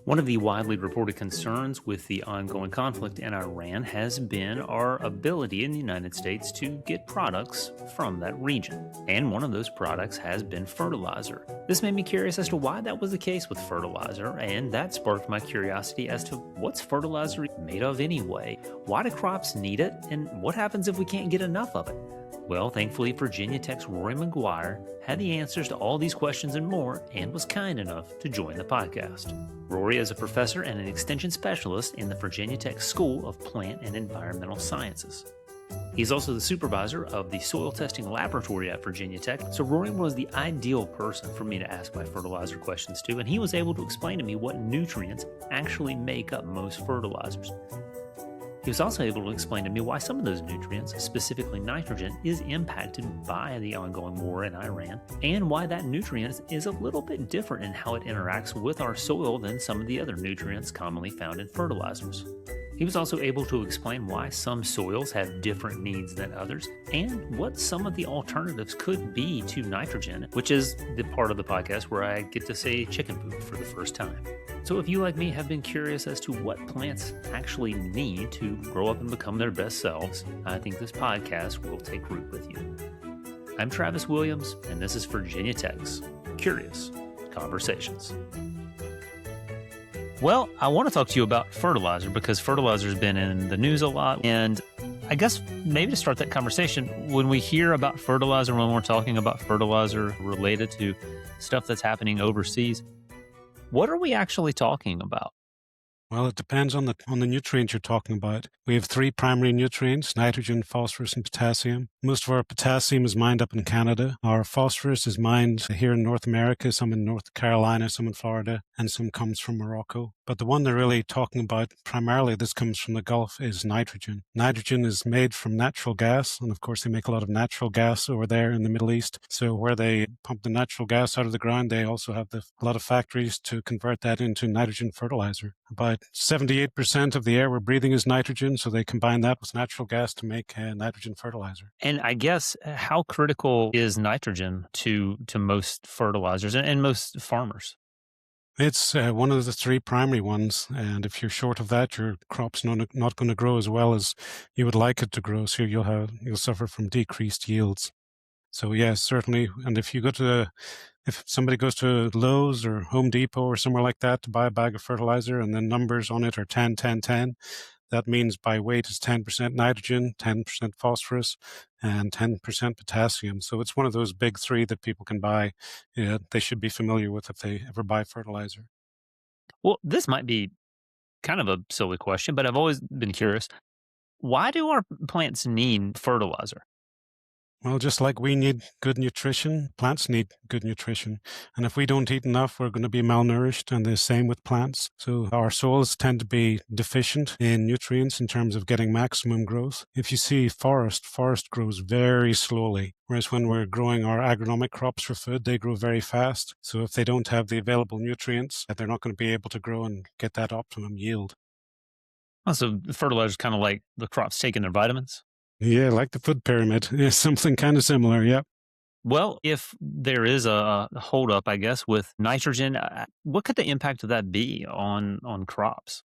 One of the widely reported concerns with the ongoing conflict in Iran has been our ability in the United States to get products from that region. And one of those products has been fertilizer. This made me curious as to why that was the case with fertilizer, and that sparked my curiosity as to what's fertilizer made of anyway? Why do crops need it? And what happens if we can't get enough of it? Well, thankfully, Virginia Tech's Rory Maguire had the answers to all these questions and more and was kind enough to join the podcast. Rory is a professor and an extension specialist in the Virginia Tech School of Plant and Environmental Sciences. He's also the supervisor of the soil testing laboratory at Virginia Tech, so Rory was the ideal person for me to ask my fertilizer questions to, and he was able to explain to me what nutrients actually make up most fertilizers. He was also able to explain to me why some of those nutrients, specifically nitrogen, is impacted by the ongoing war in Iran, and why that nutrient is a little bit different in how it interacts with our soil than some of the other nutrients commonly found in fertilizers. He was also able to explain why some soils have different needs than others, and what some of the alternatives could be to nitrogen, which is the part of the podcast where I get to say chicken poop for the first time. So if you, like me, have been curious as to what plants actually need to grow up and become their best selves, I think this podcast will take root with you. I'm Travis Williams, and this is Virginia Tech's Curious Conversations. Well, I want to talk to you about fertilizer because fertilizer has been in the news a lot. And I guess maybe to start that conversation, when we hear about fertilizer, when we're talking about fertilizer related to stuff that's happening overseas, what are we actually talking about? Well, it depends on the nutrient you're talking about. We have three primary nutrients: nitrogen, phosphorus, and potassium. Most of our potassium is mined up in Canada. Our phosphorus is mined here in North America, some in North Carolina, some in Florida, and some comes from Morocco. But the one they're really talking about, primarily this comes from the Gulf, is nitrogen. Nitrogen is made from natural gas, and of course they make a lot of natural gas over there in the Middle East. So where they pump the natural gas out of the ground, they also have a lot of factories to convert that into nitrogen fertilizer. About 78% of the air we're breathing is nitrogen, so they combine that with natural gas to make nitrogen fertilizer. And I guess how critical is nitrogen to most fertilizers and most farmers? It's one of the three primary ones, and if you're short of that, your crop's not going to grow as well as you would like it to grow, so you'll suffer from decreased yields. So yes, certainly. And if somebody goes to Lowe's or Home Depot or somewhere like that to buy a bag of fertilizer and the numbers on it are 10, 10, 10, that means by weight is 10% nitrogen, 10% phosphorus, and 10% potassium. So it's one of those big three that people can buy. They should be familiar with if they ever buy fertilizer. Well, this might be kind of a silly question, but I've always been curious. Why do our plants need fertilizer? Well, just like we need good nutrition, plants need good nutrition. And if we don't eat enough, we're going to be malnourished, and the same with plants. So our soils tend to be deficient in nutrients in terms of getting maximum growth. If you see forest grows very slowly, whereas when we're growing our agronomic crops for food, they grow very fast. So if they don't have the available nutrients, they're not going to be able to grow and get that optimum yield. Oh, so fertilizer is kind of like the crops taking their vitamins? Yeah, like the food pyramid. Yeah, something kind of similar, yeah. Well, if there is a holdup, I guess, with nitrogen, what could the impact of that be on crops?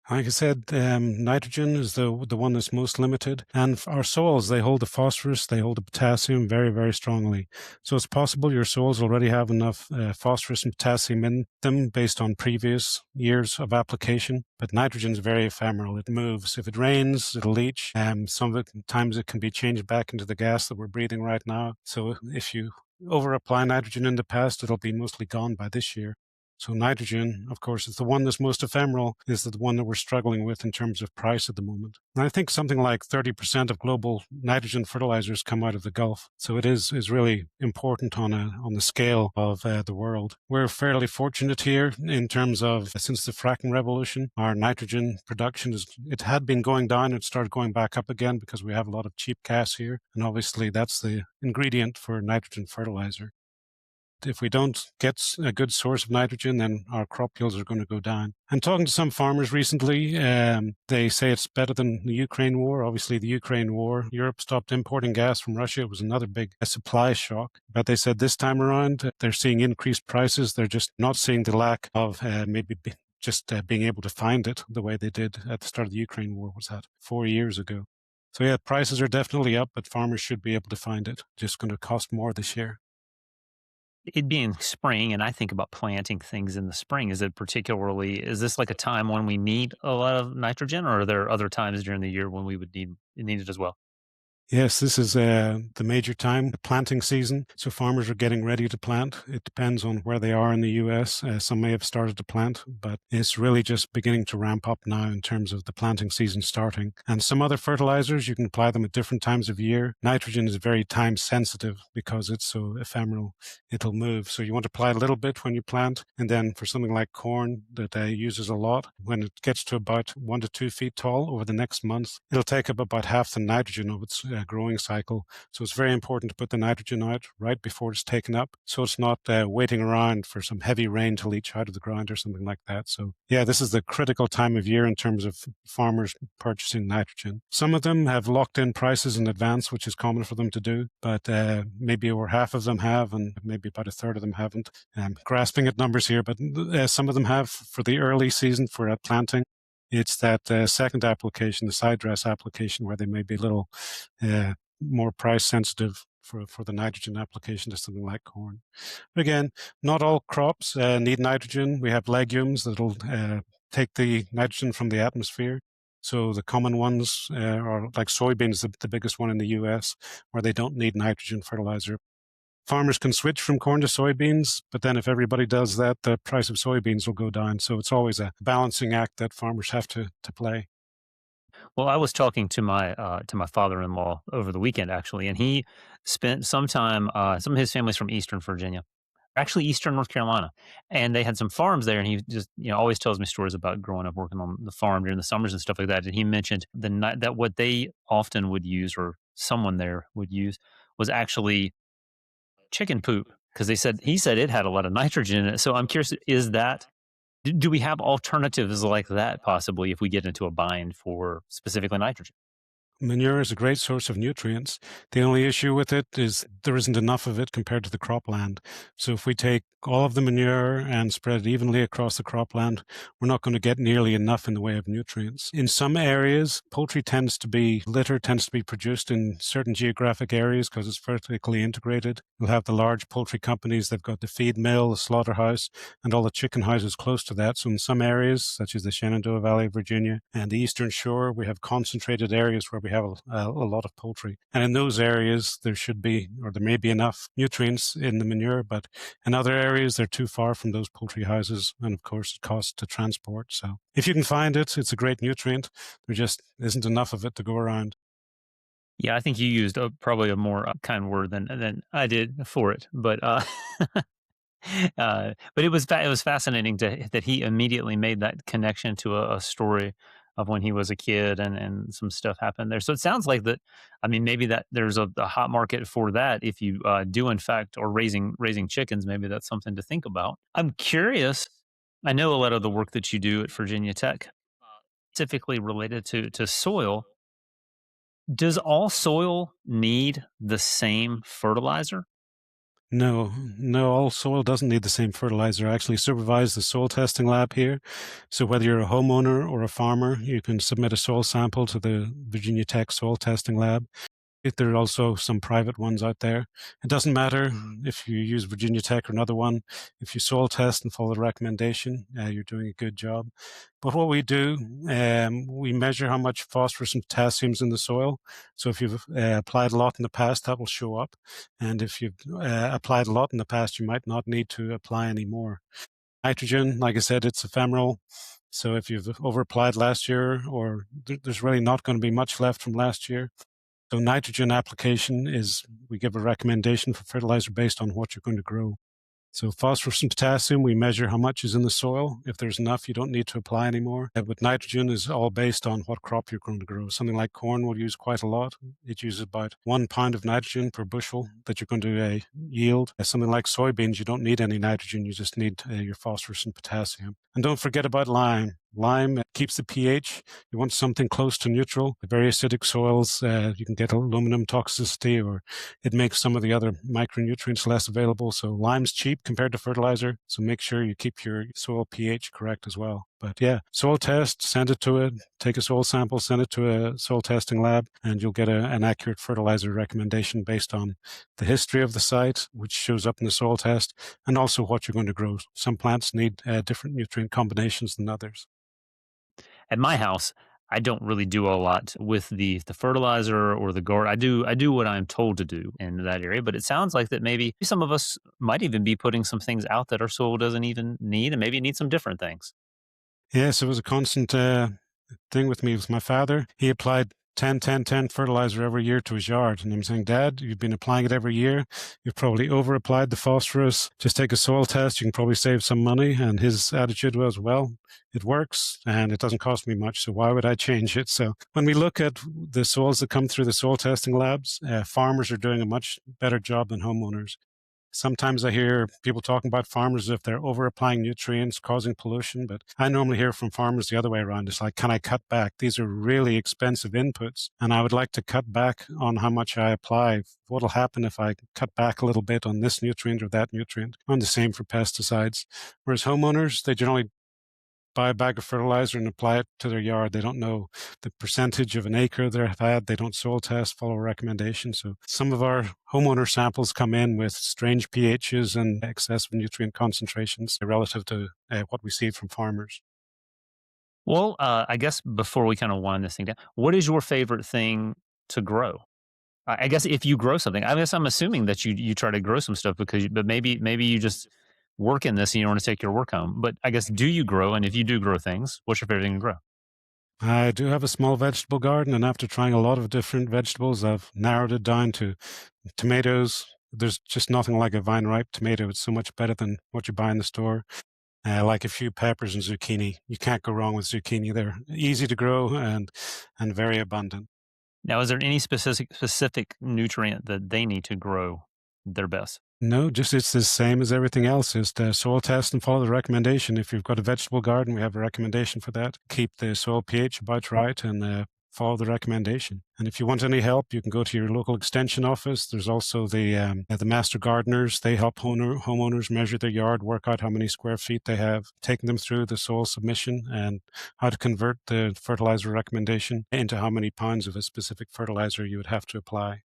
Like I said, nitrogen is the one that's most limited. And our soils, they hold the phosphorus, they hold the potassium very, very strongly. So it's possible your soils already have enough phosphorus and potassium in them based on previous years of application. But nitrogen is very ephemeral. It moves. If it rains, it'll leach. Sometimes it can be changed back into the gas that we're breathing right now. So if you over-apply nitrogen in the past, it'll be mostly gone by this year. So nitrogen, of course, is the one that's most ephemeral, is the one that we're struggling with in terms of price at the moment. And I think something like 30% of global nitrogen fertilizers come out of the Gulf. So it is really important on the scale of the world. We're fairly fortunate here in terms of, since the fracking revolution, our nitrogen production it had been going down. It started going back up again because we have a lot of cheap gas here. And obviously that's the ingredient for nitrogen fertilizer. if we don't get a good source of nitrogen, then our crop yields are going to go down. And talking to some farmers recently, they say it's better than the Ukraine war. Obviously, the Ukraine war, Europe stopped importing gas from Russia. It was another big supply shock. But they said this time around, they're seeing increased prices. They're just not seeing the lack of maybe just being able to find it the way they did at the start of the Ukraine war. Was that 4 years ago? So yeah, prices are definitely up, but farmers should be able to find it. Just going to cost more this year. It being spring, and I think about planting things in the spring. Is this like a time when we need a lot of nitrogen, or are there other times during the year when we would need it as well? Yes, this is the major time, the planting season. So farmers are getting ready to plant. It depends on where they are in the US. Some may have started to plant, but it's really just beginning to ramp up now in terms of the planting season starting. And some other fertilizers, you can apply them at different times of year. Nitrogen is very time sensitive because it's so ephemeral. It'll move. So you want to apply a little bit when you plant. And then for something like corn that uses a lot, when it gets to about 1 to 2 feet tall over the next month, it'll take up about half the nitrogen of its growing cycle. So it's very important to put the nitrogen out right before it's taken up. So it's not waiting around for some heavy rain to leach out of the ground or something like that. So yeah, this is the critical time of year in terms of farmers purchasing nitrogen. Some of them have locked in prices in advance, which is common for them to do, but maybe over half of them have, and maybe about a third of them haven't. I'm grasping at numbers here, but some of them have for the early season for planting. It's that second application, the side dress application, where they may be a little more price sensitive for the nitrogen application to something like corn. But again, not all crops need nitrogen. We have legumes that'll take the nitrogen from the atmosphere. So the common ones are like soybeans, the biggest one in the US, where they don't need nitrogen fertilizer. Farmers can switch from corn to soybeans, but then if everybody does that, the price of soybeans will go down. So it's always a balancing act that farmers have to play. Well, I was talking to my father-in-law over the weekend actually, and he spent some time. Some of his family's from Eastern Virginia, actually Eastern North Carolina, and they had some farms there. And he just always tells me stories about growing up working on the farm during the summers and stuff like that. And he mentioned that what they often would use, or someone there would use, was actually chicken poop, because he said it had a lot of nitrogen in it. So I'm curious, do we have alternatives like that possibly if we get into a bind for specifically nitrogen? Manure is a great source of nutrients. The only issue with it is there isn't enough of it compared to the cropland. So if we take all of the manure and spread it evenly across the cropland, we're not going to get nearly enough in the way of nutrients. In some areas, litter tends to be produced in certain geographic areas because it's vertically integrated. You'll have the large poultry companies, they've got the feed mill, the slaughterhouse, and all the chicken houses close to that. So in some areas, such as the Shenandoah Valley of Virginia and the Eastern Shore, we have concentrated areas where we have a lot of poultry. And in those areas, there may be enough nutrients in the manure, but in other areas, they're too far from those poultry houses. And of course, it costs to transport. So if you can find it, it's a great nutrient. There just isn't enough of it to go around. Yeah, I think you used probably a more kind word than I did for it, but but it was fascinating that he immediately made that connection to a story of when he was a kid, and some stuff happened there. So it sounds like that. I mean, maybe that there's a hot market for that if you do in fact, or raising chickens. Maybe that's something to think about. I'm curious. I know a lot of the work that you do at Virginia Tech, specifically related to soil. Does all soil need the same fertilizer? No, all soil doesn't need the same fertilizer. I actually supervise the soil testing lab here. So whether you're a homeowner or a farmer, you can submit a soil sample to the Virginia Tech soil testing lab. There are also some private ones out there. It doesn't matter if you use Virginia Tech or another one. If you soil test and follow the recommendation, you're doing a good job. But what we do, we measure how much phosphorus and potassium is in the soil. So if you've applied a lot in the past, that will show up. And if you've applied a lot in the past, you might not need to apply any more. Nitrogen, like I said, it's ephemeral. So if you've over-applied last year, or there's really not going to be much left from last year. So nitrogen application we give a recommendation for fertilizer based on what you're going to grow. So phosphorus and potassium, we measure how much is in the soil. If there's enough, you don't need to apply anymore. But nitrogen is all based on what crop you're going to grow. Something like corn will use quite a lot. It uses about 1 pound of nitrogen per bushel that you're going to yield. Something like soybeans, you don't need any nitrogen. You just need your phosphorus and potassium. And don't forget about lime. Lime keeps the pH. You want something close to neutral. The very acidic soils, you can get aluminum toxicity, or it makes some of the other micronutrients less available. So lime's cheap compared to fertilizer. So make sure you keep your soil pH correct as well. But yeah, soil test, send it to it, take a soil sample, send it to a soil testing lab, and you'll get an accurate fertilizer recommendation based on the history of the site, which shows up in the soil test, and also what you're going to grow. Some plants need different nutrient combinations than others. At my house, I don't really do a lot with the fertilizer or the guard. I do what I'm told to do in that area, but it sounds like that maybe some of us might even be putting some things out that our soil doesn't even need, and maybe it needs some different things. Yes, it was a constant thing with me with my father. He applied 10-10-10 fertilizer every year to his yard. And I'm saying, Dad, you've been applying it every year. You've probably over applied the phosphorus. Just take a soil test. You can probably save some money. And his attitude was, well, it works and it doesn't cost me much. So why would I change it? So when we look at the soils that come through the soil testing labs, farmers are doing a much better job than homeowners. Sometimes I hear people talking about farmers as if they're over applying nutrients, causing pollution, but I normally hear from farmers the other way around. It's like, can I cut back? These are really expensive inputs, and I would like to cut back on how much I apply. What'll happen if I cut back a little bit on this nutrient or that nutrient? And the same for pesticides. Whereas homeowners, they generally buy a bag of fertilizer and apply it to their yard. They don't know the percentage of an acre they've had. They don't soil test, follow recommendations. So some of our homeowner samples come in with strange pHs and excessive nutrient concentrations relative to what we see from farmers. Well, I guess before we kind of wind this thing down, what is your favorite thing to grow? I guess if you grow something, I guess I'm assuming that you try to grow some stuff but maybe you just work in this and you don't want to take your work home. But I guess do you grow? And if you do grow things, what's your favorite thing to grow? I do have a small vegetable garden, and after trying a lot of different vegetables, I've narrowed it down to tomatoes. There's just nothing like a vine ripe tomato. It's so much better than what you buy in the store. Like a few peppers and zucchini. You can't go wrong with zucchini. They're easy to grow and very abundant. Now, is there any specific nutrient that they need to grow their best? No, just it's the same as everything else. Just soil test and follow the recommendation. If you've got a vegetable garden, we have a recommendation for that. Keep the soil pH about right and follow the recommendation. And if you want any help, you can go to your local extension office. There's also the master gardeners. They help homeowners measure their yard, work out how many square feet they have, taking them through the soil submission and how to convert the fertilizer recommendation into how many pounds of a specific fertilizer you would have to apply.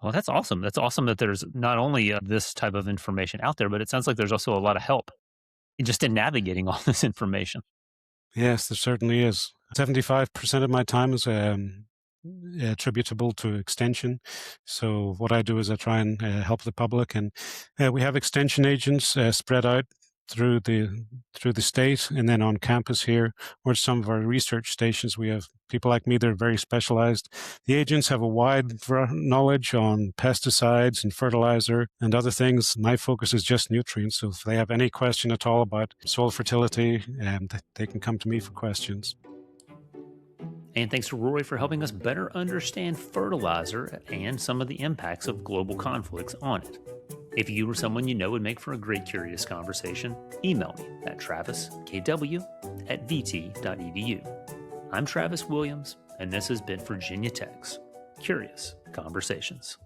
Well, that's awesome. That's awesome that there's not only this type of information out there, but it sounds like there's also a lot of help just in navigating all this information. Yes, there certainly is. 75% of my time is attributable to extension. So what I do is I try and help the public, and we have extension agents spread out through the state and then on campus here, or some of our research stations. We have people like me that are very specialized. The agents have a wide knowledge on pesticides and fertilizer and other things. My focus is just nutrients. So if they have any question at all about soil fertility, they can come to me for questions. And thanks to Rory for helping us better understand fertilizer and some of the impacts of global conflicts on it. If you or someone you know would make for a great curious conversation, email me at traviskw@vt.edu. I'm Travis Williams, and this has been Virginia Tech's Curious Conversations.